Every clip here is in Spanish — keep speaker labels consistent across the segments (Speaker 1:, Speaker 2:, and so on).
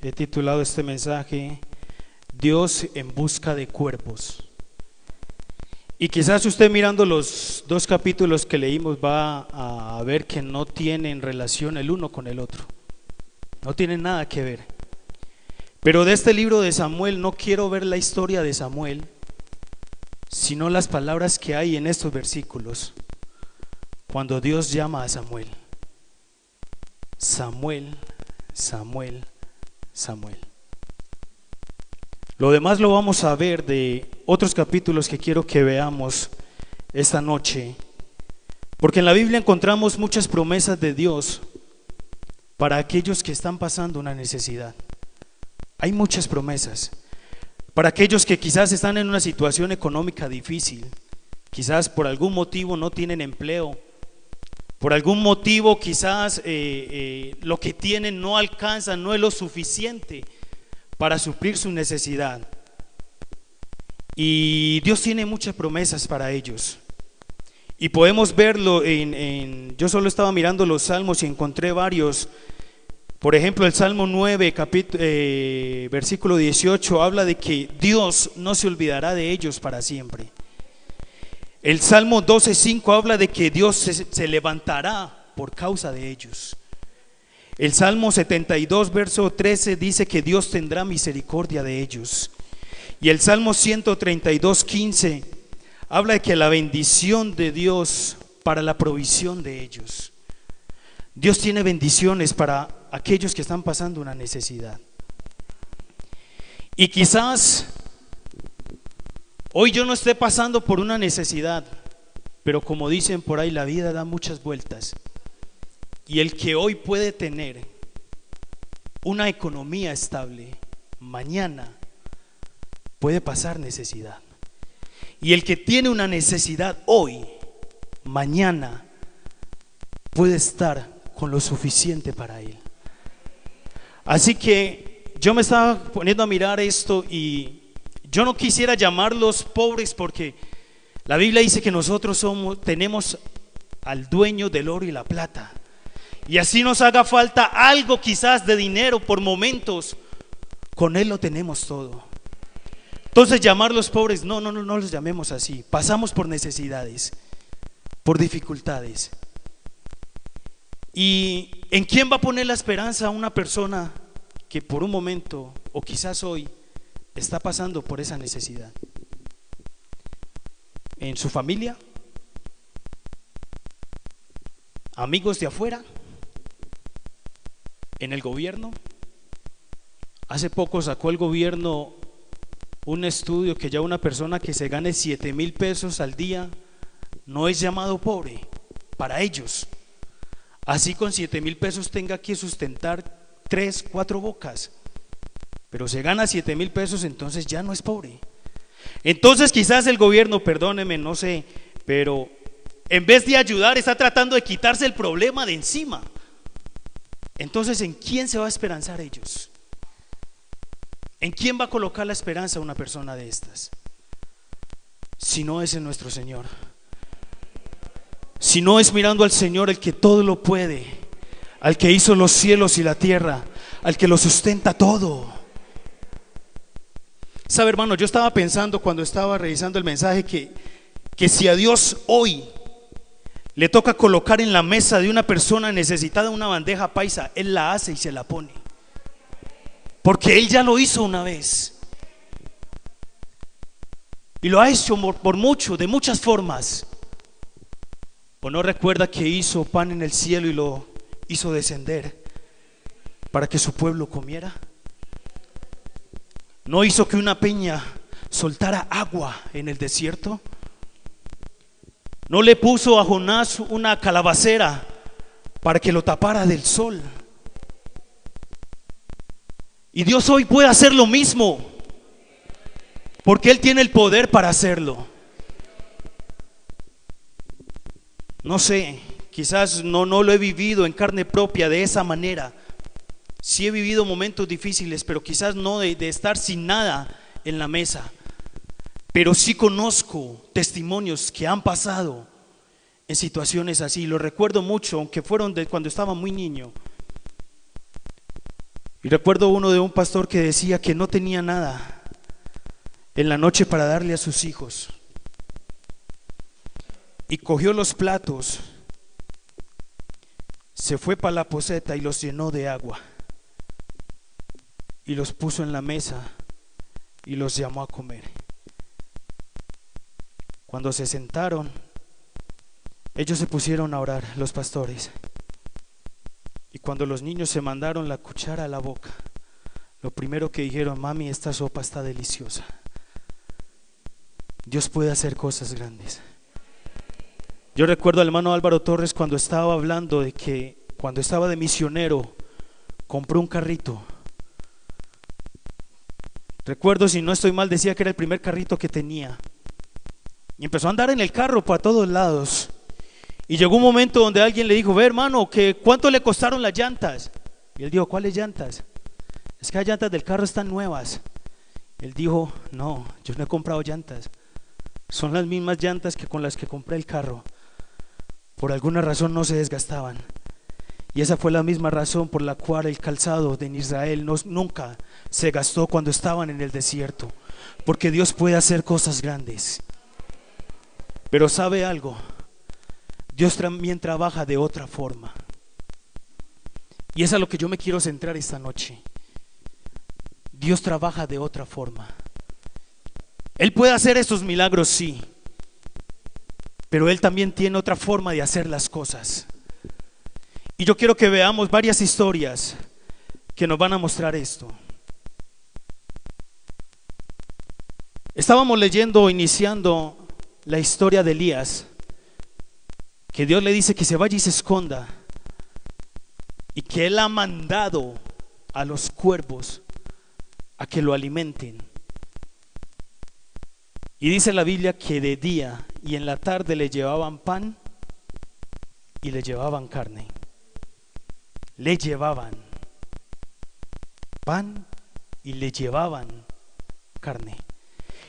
Speaker 1: He titulado este mensaje Dios en busca de cuerpos. Y quizás usted mirando los dos capítulos que leímos va a ver que no tienen relación el uno con el otro. No tienen nada que ver. Pero de este libro de Samuel no quiero ver la historia de Samuel, sino las palabras que hay en estos versículos. Cuando Dios llama a Samuel: Samuel, Samuel, Samuel. Lo demás lo vamos a ver de otros capítulos que quiero que veamos esta noche, porque en la Biblia encontramos muchas promesas de Dios para aquellos que están pasando una necesidad. Hay muchas promesas para aquellos que quizás están en una situación económica difícil, quizás por algún motivo no tienen empleo, por algún motivo quizás lo que tienen no alcanza, no es lo suficiente para suplir su necesidad. Y Dios tiene muchas promesas para ellos. Y podemos verlo yo solo estaba mirando los salmos y encontré varios. Por ejemplo, el Salmo 9, versículo 18, habla de que Dios no se olvidará de ellos para siempre. El Salmo 12:5 habla de que Dios se levantará por causa de ellos. El Salmo 72, verso 13 dice que Dios tendrá misericordia de ellos. Y el Salmo 132:15 habla de que la bendición de Dios para la provisión de ellos. Dios tiene bendiciones para aquellos que están pasando una necesidad. Y quizás hoy yo no esté pasando por una necesidad, pero como dicen por ahí, la vida da muchas vueltas. Y el que hoy puede tener una economía estable, mañana puede pasar necesidad. Y el que tiene una necesidad hoy, mañana puede estar con lo suficiente para él. Así que yo me estaba poniendo a mirar esto y yo no quisiera llamarlos pobres, porque la Biblia dice que nosotros tenemos al dueño del oro y la plata. Y así nos haga falta algo quizás de dinero por momentos, con Él lo tenemos todo. Entonces llamarlos pobres, no los llamemos así. Pasamos por necesidades, por dificultades. ¿Y en quién va a poner la esperanza una persona que por un momento o quizás hoy está pasando por esa necesidad? ¿En su familia? ¿Amigos de afuera? ¿En el gobierno? Hace poco sacó el gobierno un estudio que ya una persona que se gane 7,000 pesos al día no es llamado pobre para ellos. Así con 7,000 pesos tenga que sustentar 3, 4 bocas, pero se gana 7,000 pesos, entonces ya no es pobre. Entonces quizás el gobierno, perdóneme, no sé, pero en vez de ayudar está tratando de quitarse el problema de encima. Entonces, ¿en quién se va a esperanzar ellos? ¿En quién va a colocar la esperanza una persona de estas? Si no es en nuestro Señor, si no es mirando al Señor, el que todo lo puede, al que hizo los cielos y la tierra, al que lo sustenta todo. Sabe, hermano, yo estaba pensando cuando estaba revisando el mensaje que si a Dios hoy le toca colocar en la mesa de una persona necesitada una bandeja paisa, Él la hace y se la pone, porque Él ya lo hizo una vez y lo ha hecho por mucho, de muchas formas. ¿O no recuerda que hizo pan en el cielo y lo hizo descender para que su pueblo comiera? ¿No hizo que una peña soltara agua en el desierto? ¿No le puso a Jonás una calabacera para que lo tapara del sol? Y Dios hoy puede hacer lo mismo, porque Él tiene el poder para hacerlo. No sé, quizás no lo he vivido en carne propia de esa manera. Sí he vivido momentos difíciles, pero quizás no de estar sin nada en la mesa. Pero sí conozco testimonios que han pasado en situaciones así. Lo recuerdo mucho, aunque fueron de cuando estaba muy niño. Y recuerdo uno de un pastor que decía que no tenía nada en la noche para darle a sus hijos, y cogió los platos, se fue para la poceta y los llenó de agua y los puso en la mesa y los llamó a comer. Cuando se sentaron, ellos se pusieron a orar, los pastores, y cuando los niños se mandaron la cuchara a la boca, lo primero que dijeron: mami, esta sopa está deliciosa. Dios puede hacer cosas grandes. Yo recuerdo al hermano Álvaro Torres cuando estaba hablando de que cuando estaba de misionero compró un carrito. Recuerdo, si no estoy mal, decía que era el primer carrito que tenía, y empezó a andar en el carro para todos lados. Y llegó un momento donde alguien le dijo: ve, hermano, ¿cuánto le costaron las llantas? Y él dijo: ¿cuáles llantas? Es que las llantas del carro están nuevas. Él dijo: no, yo no he comprado llantas, son las mismas llantas que con las que compré el carro. Por alguna razón no se desgastaban. Y esa fue la misma razón por la cual el calzado de Israel nunca se gastó cuando estaban en el desierto, porque Dios puede hacer cosas grandes. Pero ¿sabe algo? Dios también trabaja de otra forma, y es a lo que yo me quiero centrar esta noche. Dios trabaja de otra forma. Él puede hacer esos milagros, sí, pero Él también tiene otra forma de hacer las cosas. Y yo quiero que veamos varias historias que nos van a mostrar esto. Estábamos leyendo, iniciando la historia de Elías, que Dios le dice que se vaya y se esconda, y que Él ha mandado a los cuervos a que lo alimenten. Y dice la Biblia que de día y en la tarde le llevaban pan y le llevaban carne. Le llevaban pan y le llevaban carne.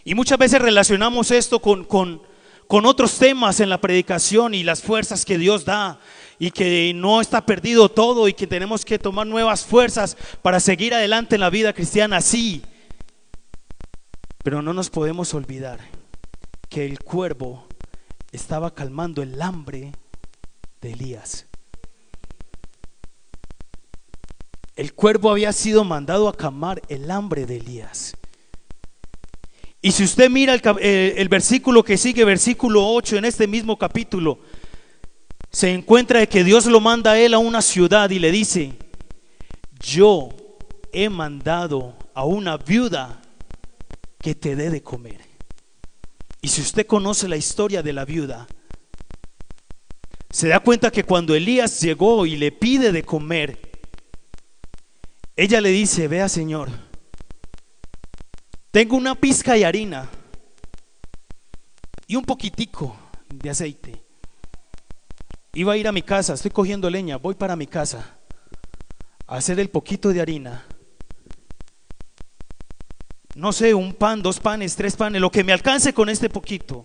Speaker 1: Y muchas veces relacionamos esto con otros temas en la predicación y las fuerzas que Dios da, y que no está perdido todo y que tenemos que tomar nuevas fuerzas para seguir adelante en la vida cristiana, sí. Pero no nos podemos olvidar que el cuervo estaba calmando el hambre de Elías. El cuervo había sido mandado a calmar el hambre de Elías. Y si usted mira el versículo que sigue, versículo 8, en este mismo capítulo, se encuentra de que Dios lo manda a él a una ciudad y le dice: yo he mandado a una viuda que te dé de comer. Y si usted conoce la historia de la viuda, se da cuenta que cuando Elías llegó y le pide de comer, ella le dice: vea, señor, tengo una pizca de harina y un poquitico de aceite. Iba a ir a mi casa, estoy cogiendo leña, voy para mi casa a hacer el poquito de harina, no sé, un pan, 2 panes, 3 panes, lo que me alcance con este poquito,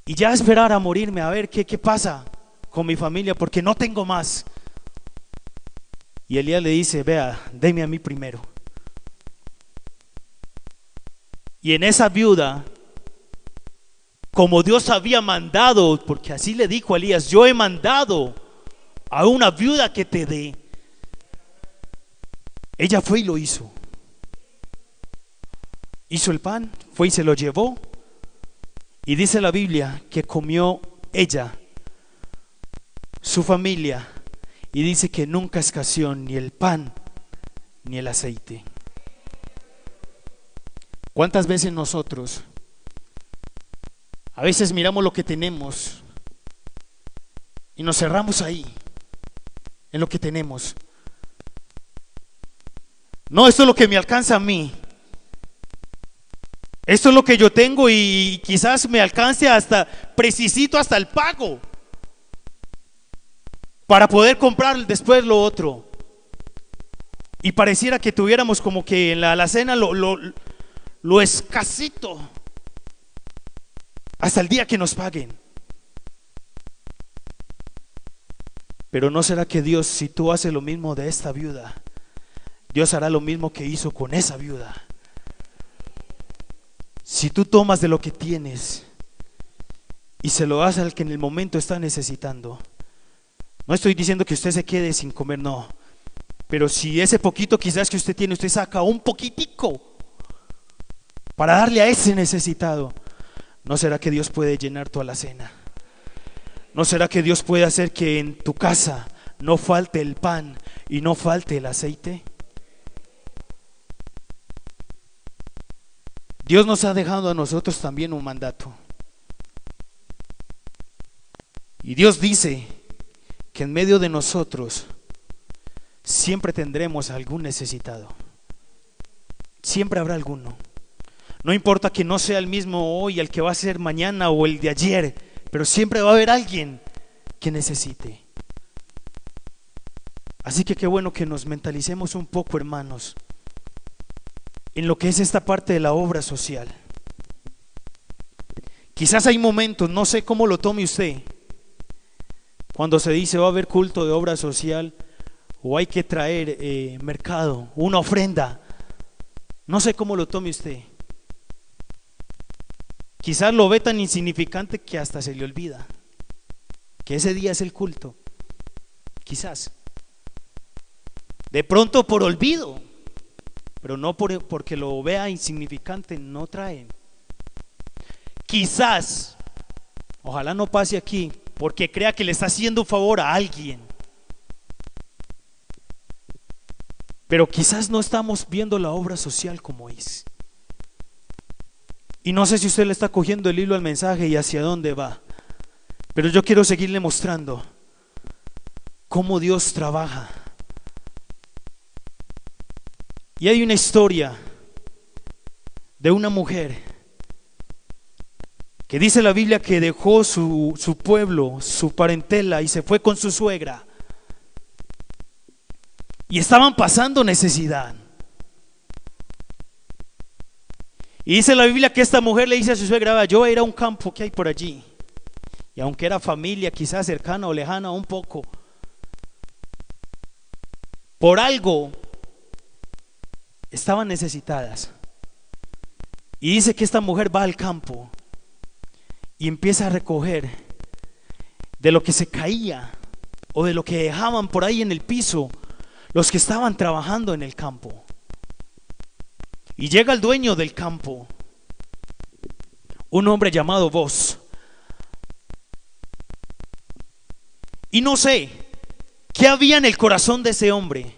Speaker 1: y ya esperar a morirme, a ver qué pasa con mi familia, porque no tengo más. Y Elías le dice: vea, deme a mí primero. Y en esa viuda, como Dios había mandado, porque así le dijo a Elías: yo he mandado a una viuda que te dé, ella fue y lo hizo. Hizo el pan, fue y se lo llevó. Y dice la Biblia que comió ella, su familia, y dice que nunca escaseó ni el pan ni el aceite. ¿Cuántas veces nosotros a veces miramos lo que tenemos y nos cerramos ahí, en lo que tenemos? No, esto es lo que me alcanza a mí, esto es lo que yo tengo, y quizás me alcance hasta precisito, hasta el pago, para poder comprar después lo otro. Y pareciera que tuviéramos como que en la alacena lo escasito hasta el día que nos paguen. Pero ¿no será que Dios, si tú haces lo mismo de esta viuda, Dios hará lo mismo que hizo con esa viuda? Si tú tomas de lo que tienes y se lo das al que en el momento está necesitando. No estoy diciendo que usted se quede sin comer, no. Pero si ese poquito quizás que usted tiene, usted saca un poquitico para darle a ese necesitado, ¿no será que Dios puede llenar tu alacena? ¿No será que Dios puede hacer que en tu casa no falte el pan y no falte el aceite? Dios nos ha dejado a nosotros también un mandato. Y Dios dice que en medio de nosotros siempre tendremos algún necesitado. Siempre habrá alguno. No importa que no sea el mismo hoy, el que va a ser mañana o el de ayer, pero siempre va a haber alguien que necesite. Así que qué bueno que nos mentalicemos un poco, hermanos, en lo que es esta parte de la obra social. Quizás hay momentos, no sé cómo lo tome usted, cuando se dice va a haber culto de obra social o hay que traer mercado, una ofrenda. No sé cómo lo tome usted. Quizás lo ve tan insignificante que hasta se le olvida que ese día es el culto. Quizás. De pronto por olvido, pero no porque lo vea insignificante, no trae. Quizás, ojalá no pase aquí, porque crea que le está haciendo un favor a alguien. Pero quizás no estamos viendo la obra social como es. Y no sé si usted le está cogiendo el hilo al mensaje y hacia dónde va, pero yo quiero seguirle mostrando cómo Dios trabaja. Y hay una historia de una mujer que dice la Biblia que dejó su pueblo, su parentela, y se fue con su suegra. Y estaban pasando necesidad. Y dice la Biblia que esta mujer le dice a su suegra: "Va, yo voy a ir a un campo que hay por allí". Y aunque era familia quizás cercana o lejana un poco, por algo estaban necesitadas. Y dice que esta mujer va al campo y empieza a recoger de lo que se caía o de lo que dejaban por ahí en el piso los que estaban trabajando en el campo. Y llega el dueño del campo, un hombre llamado Boaz. Y no sé qué había en el corazón de ese hombre,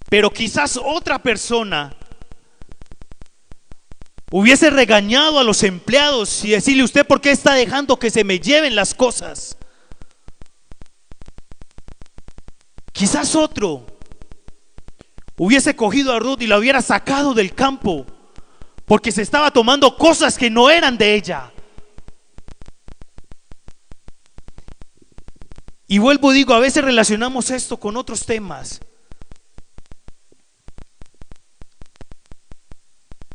Speaker 1: pero quizás otra persona hubiese regañado a los empleados y decirle: "¿Usted por qué está dejando que se me lleven las cosas?". Quizás otro hubiese cogido a Ruth y la hubiera sacado del campo porque se estaba tomando cosas que no eran de ella. Y vuelvo y digo, a veces relacionamos esto con otros temas,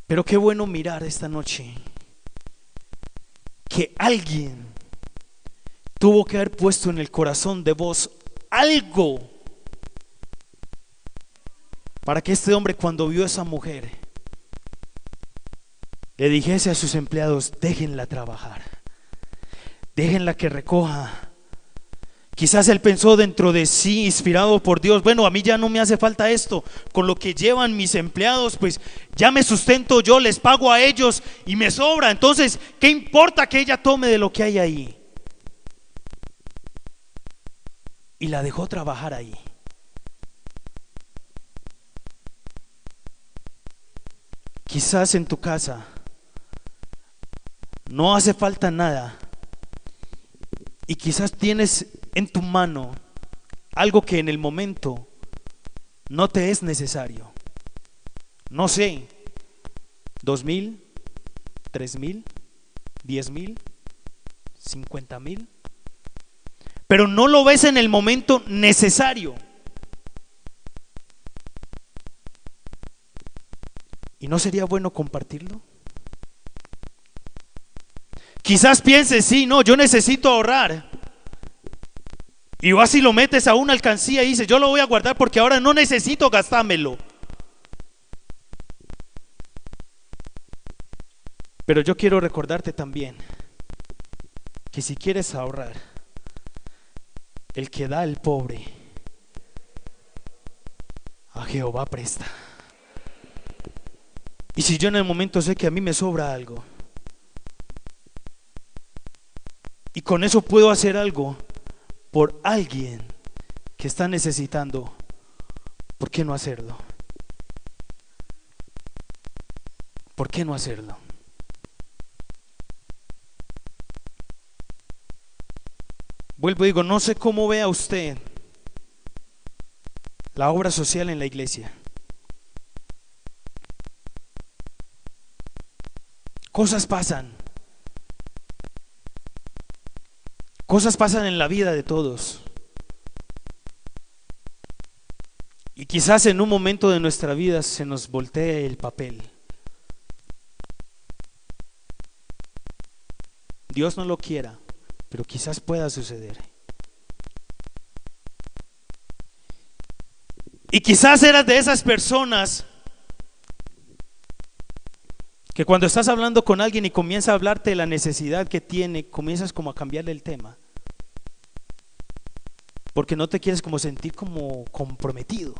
Speaker 1: pero qué bueno mirar esta noche que alguien tuvo que haber puesto en el corazón de Boaz algo para que este hombre, cuando vio a esa mujer, le dijese a sus empleados: "Déjenla trabajar, déjenla que recoja". Quizás él pensó dentro de sí, inspirado por Dios: "Bueno, a mí ya no me hace falta esto, con lo que llevan mis empleados pues ya me sustento yo, les pago a ellos y me sobra, entonces ¿qué importa que ella tome de lo que hay ahí?". Y la dejó trabajar ahí. Quizás en tu casa no hace falta nada y quizás tienes en tu mano algo que en el momento no te es necesario. No sé, 2,000, 3,000, 10,000, 50,000, pero no lo ves en el momento necesario. ¿Y no sería bueno compartirlo? Quizás pienses: "Sí, no, yo necesito ahorrar". Y vas y lo metes a una alcancía y dices, yo lo voy a guardar porque ahora no necesito gastármelo. Pero yo quiero recordarte también que si quieres ahorrar, el que da al pobre, a Jehová presta. Y si yo en el momento sé que a mí me sobra algo y con eso puedo hacer algo por alguien que está necesitando, ¿por qué no hacerlo? ¿Por qué no hacerlo? Vuelvo y digo, no sé cómo vea usted la obra social en la iglesia. Cosas pasan. Cosas pasan en la vida de todos. Y quizás en un momento de nuestra vida se nos voltee el papel. Dios no lo quiera, pero quizás pueda suceder. Y quizás eras de esas personas que cuando estás hablando con alguien y comienza a hablarte de la necesidad que tiene, comienzas como a cambiarle el tema, porque no te quieres como sentir como comprometido.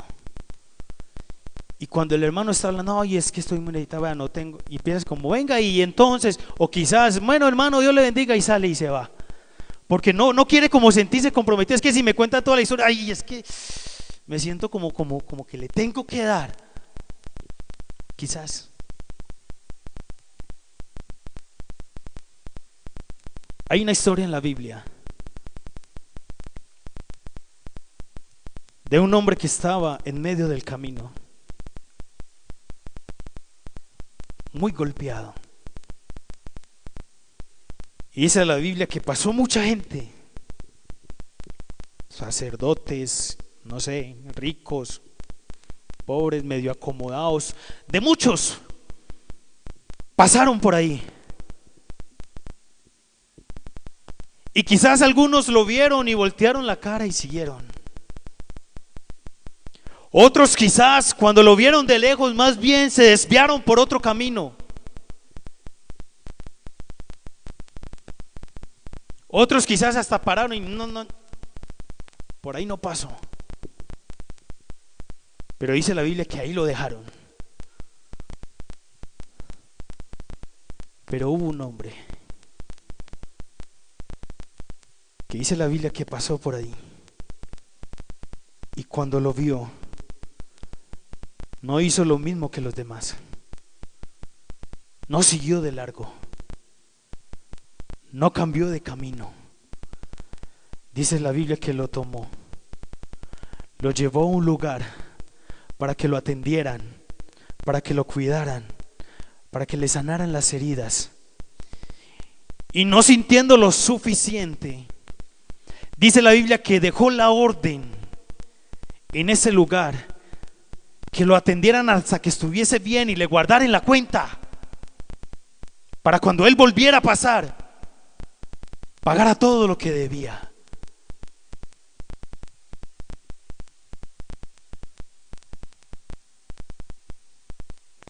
Speaker 1: Y cuando el hermano está hablando, ay, es que estoy muy necesitado, no tengo, y piensas como, venga, y entonces, o quizás, bueno, hermano, Dios le bendiga, y sale y se va, porque no quiere como sentirse comprometido. Es que si me cuenta toda la historia, ay, es que me siento como que le tengo que dar. Quizás hay una historia en la Biblia de un hombre que estaba en medio del camino, muy golpeado. Y dice la Biblia que pasó mucha gente, sacerdotes, no sé, ricos, pobres, medio acomodados, de muchos pasaron por ahí. Y quizás algunos lo vieron y voltearon la cara y siguieron. Otros quizás cuando lo vieron de lejos más bien se desviaron por otro camino. Otros quizás hasta pararon y no, por ahí no pasó. Pero dice la Biblia que ahí lo dejaron. Pero hubo un hombre que dice la Biblia que pasó por ahí, y cuando lo vio no hizo lo mismo que los demás. No siguió de largo, no cambió de camino. Dice la Biblia que lo tomó, lo llevó a un lugar para que lo atendieran, para que lo cuidaran, para que le sanaran las heridas. Y no sintiendo lo suficiente, dice la Biblia que dejó la orden en ese lugar, que lo atendieran hasta que estuviese bien y le guardaran la cuenta, para cuando él volviera a pasar, pagara todo lo que debía.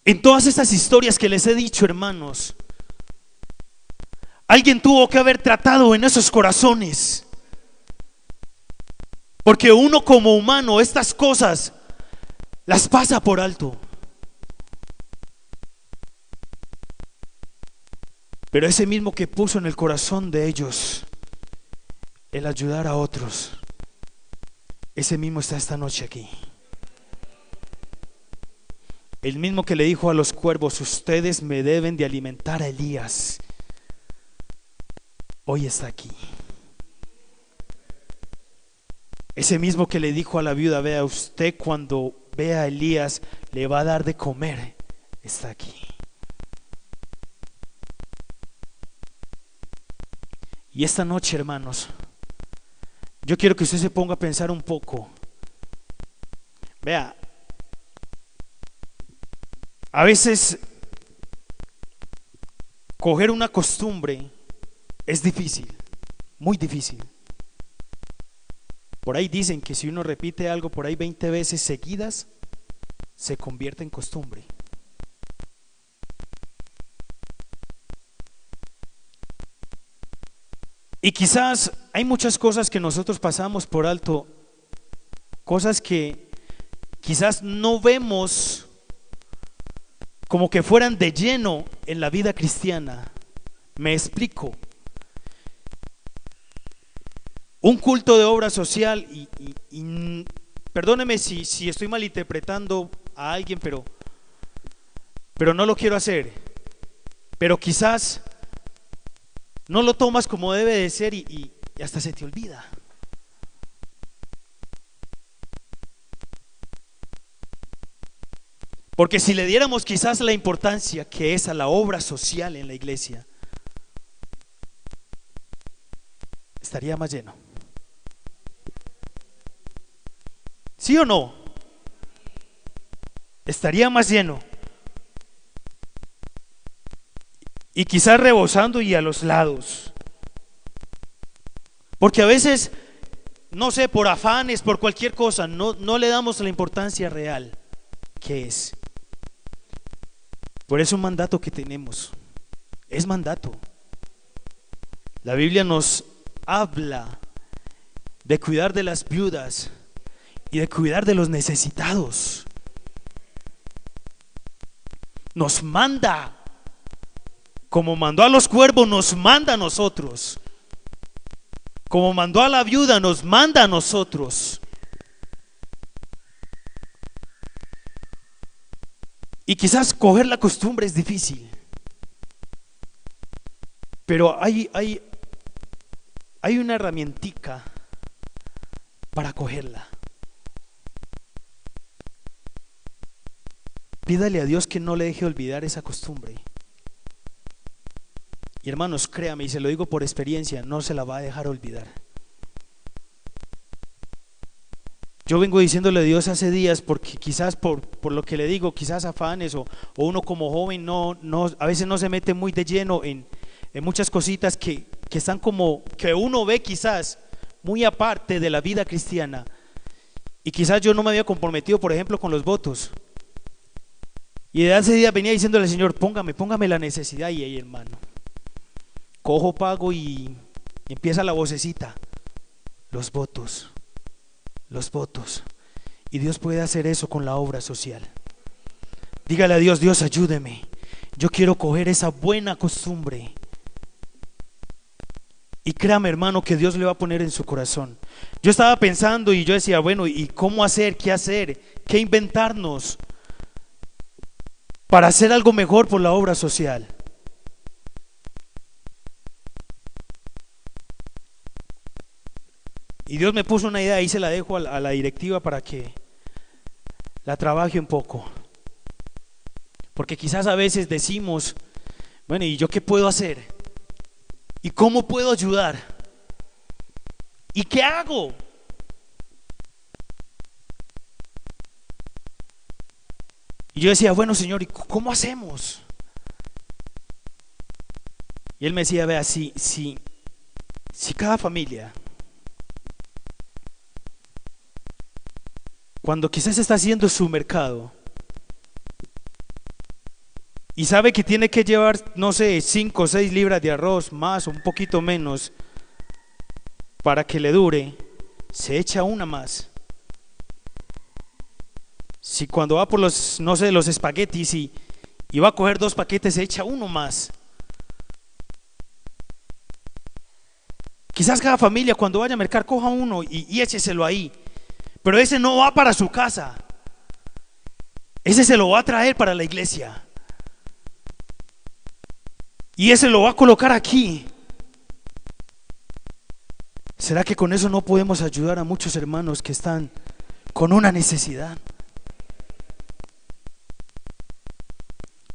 Speaker 1: En todas estas historias que les he dicho, hermanos, alguien tuvo que haber tratado en esos corazones, porque uno como humano estas cosas las pasa por alto. Pero ese mismo que puso en el corazón de ellos el ayudar a otros, ese mismo está esta noche aquí. El mismo que le dijo a los cuervos, ustedes me deben de alimentar a Elías, hoy está aquí. Ese mismo que le dijo a la viuda, vea, usted cuando vea a Elías le va a dar de comer, está aquí. Y esta noche, hermanos, yo quiero que usted se ponga a pensar un poco. Vea, a veces coger una costumbre es difícil, muy difícil. Por ahí dicen que si uno repite algo por ahí 20 veces seguidas, se convierte en costumbre. Y quizás hay muchas cosas que nosotros pasamos por alto, cosas que quizás no vemos como que fueran de lleno en la vida cristiana. Me explico. Un culto de obra social y perdóneme si estoy malinterpretando a alguien, pero no lo quiero hacer. Pero quizás no lo tomas como debe de ser y hasta se te olvida. Porque si le diéramos quizás la importancia que es a la obra social en la iglesia, estaría más lleno. ¿Sí o no? Estaría más lleno. Y quizás rebosando y a los lados. Porque a veces, no sé, por afanes, por cualquier cosa, no le damos la importancia real que es. Por eso un mandato que tenemos, es mandato. La Biblia nos habla de cuidar de las viudas y de cuidar de los necesitados. Nos manda, como mandó a los cuervos, nos manda a nosotros. Como mandó a la viuda, nos manda a nosotros. Y quizás coger la costumbre es difícil, pero hay una herramientica para cogerla. Pídale a Dios que no le deje olvidar esa costumbre. Y hermanos, créame, y se lo digo por experiencia, no se la va a dejar olvidar. Yo vengo diciéndole a Dios hace días, porque quizás por lo que le digo, quizás afanes o uno como joven a veces no se mete muy de lleno en muchas cositas que están como, que uno ve quizás muy aparte de la vida cristiana. Y quizás yo no me había comprometido, por ejemplo, con los votos. Y de hace días venía diciéndole al Señor, póngame la necesidad, y ahí, hermano, cojo, pago y empieza la vocecita, los votos. Y Dios puede hacer eso con la obra social. Dígale a Dios, Dios, ayúdeme, yo quiero coger esa buena costumbre. Y créame, hermano, que Dios le va a poner en su corazón. Yo estaba pensando y yo decía, bueno, ¿y cómo hacer? ¿Qué hacer? ¿Qué inventarnos para hacer algo mejor por la obra social? Y Dios me puso una idea y se la dejo a la directiva para que la trabaje un poco. Porque quizás a veces decimos, bueno, ¿y yo qué puedo hacer? ¿Y cómo puedo ayudar? ¿Y qué hago? Y yo decía, bueno, Señor, ¿y cómo hacemos? Y Él me decía, vea, si cada familia, cuando quizás está haciendo su mercado y sabe que tiene que llevar, no sé, 5 o 6 libras de arroz más o un poquito menos para que le dure, se echa una más. Si cuando va por los, no sé, los espaguetis y va a coger 2 paquetes, se echa uno más. Quizás cada familia cuando vaya a mercar coja uno y écheselo ahí. Pero ese no va para su casa, ese se lo va a traer para la iglesia. Y ese lo va a colocar aquí. ¿Será que con eso no podemos ayudar a muchos hermanos que están con una necesidad?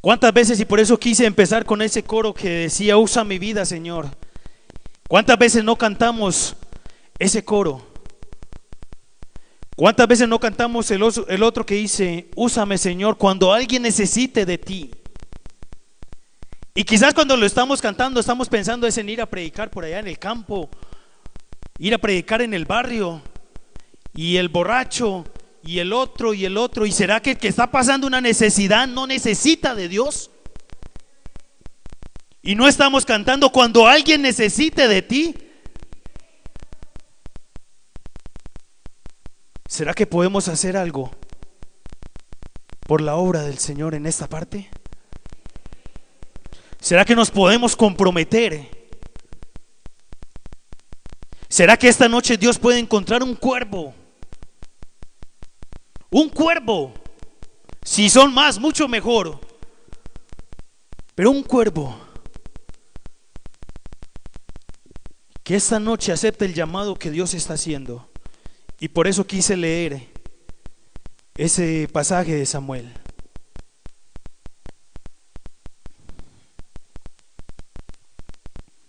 Speaker 1: ¿Cuántas veces, y por eso quise empezar con ese coro que decía, usa mi vida, Señor? ¿Cuántas veces no cantamos ese coro? ¿Cuántas veces no cantamos el otro que dice, úsame, Señor, cuando alguien necesite de ti? Y quizás cuando lo estamos cantando estamos pensando en ir a predicar por allá en el campo, ir a predicar en el barrio, y el borracho y el otro y el otro. ¿Y será que el que está pasando una necesidad no necesita de Dios? Y no estamos cantando cuando alguien necesite de ti. ¿Será que podemos hacer algo por la obra del Señor en esta parte? ¿Será que nos podemos comprometer? ¿Será que esta noche Dios puede encontrar un cuervo? Un cuervo. Si son más, mucho mejor. Pero un cuervo que esta noche acepte el llamado que Dios está haciendo. Y por eso quise leer ese pasaje de Samuel.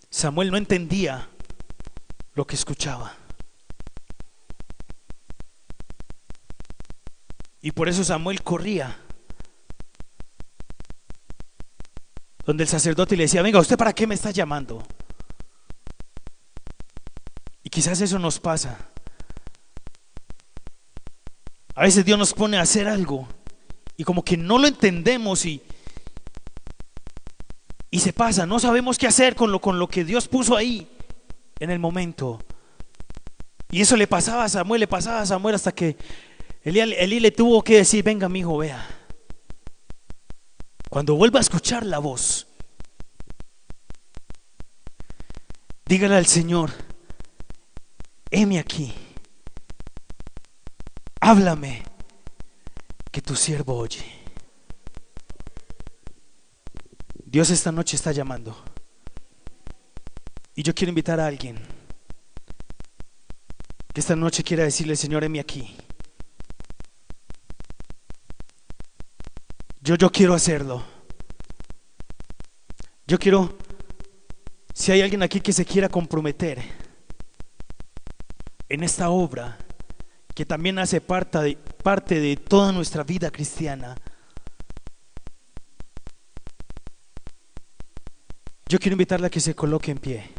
Speaker 1: Samuel no entendía lo que escuchaba. Y por eso Samuel corría donde el sacerdote le decía: venga, ¿usted para qué me está llamando? Y quizás eso nos pasa. A veces Dios nos pone a hacer algo y como que no lo entendemos y se pasa, no sabemos qué hacer con lo que Dios puso ahí en el momento. Y eso le pasaba a Samuel, hasta que Elí le tuvo que decir: venga, mi hijo, vea, cuando vuelva a escuchar la voz, dígale al Señor: heme aquí, háblame, que tu siervo oye. Dios esta noche está llamando. Y yo quiero invitar a alguien que esta noche quiera decirle: Señor, heme aquí. Yo quiero hacerlo. Yo quiero, si hay alguien aquí que se quiera comprometer en esta obra que también hace parte de toda nuestra vida cristiana, yo quiero invitarla a que se coloque en pie.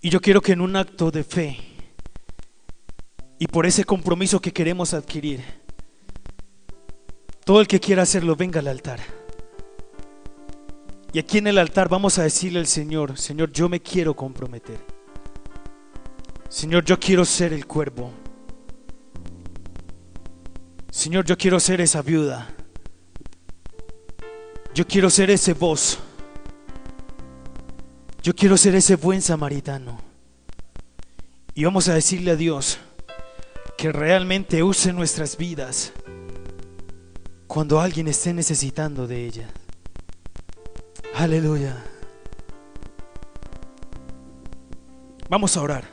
Speaker 1: Y yo quiero que en un acto de fe y por ese compromiso que queremos adquirir, todo el que quiera hacerlo venga al altar. Y aquí en el altar vamos a decirle al Señor: Señor, yo me quiero comprometer. Señor, yo quiero ser el cuervo. Señor, yo quiero ser esa viuda. Yo quiero ser ese voz. Yo quiero ser ese buen samaritano. Y vamos a decirle a Dios que realmente use nuestras vidas cuando alguien esté necesitando de ella. Aleluya. Vamos a orar.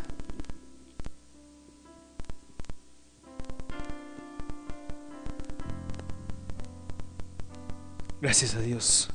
Speaker 1: Gracias a Dios.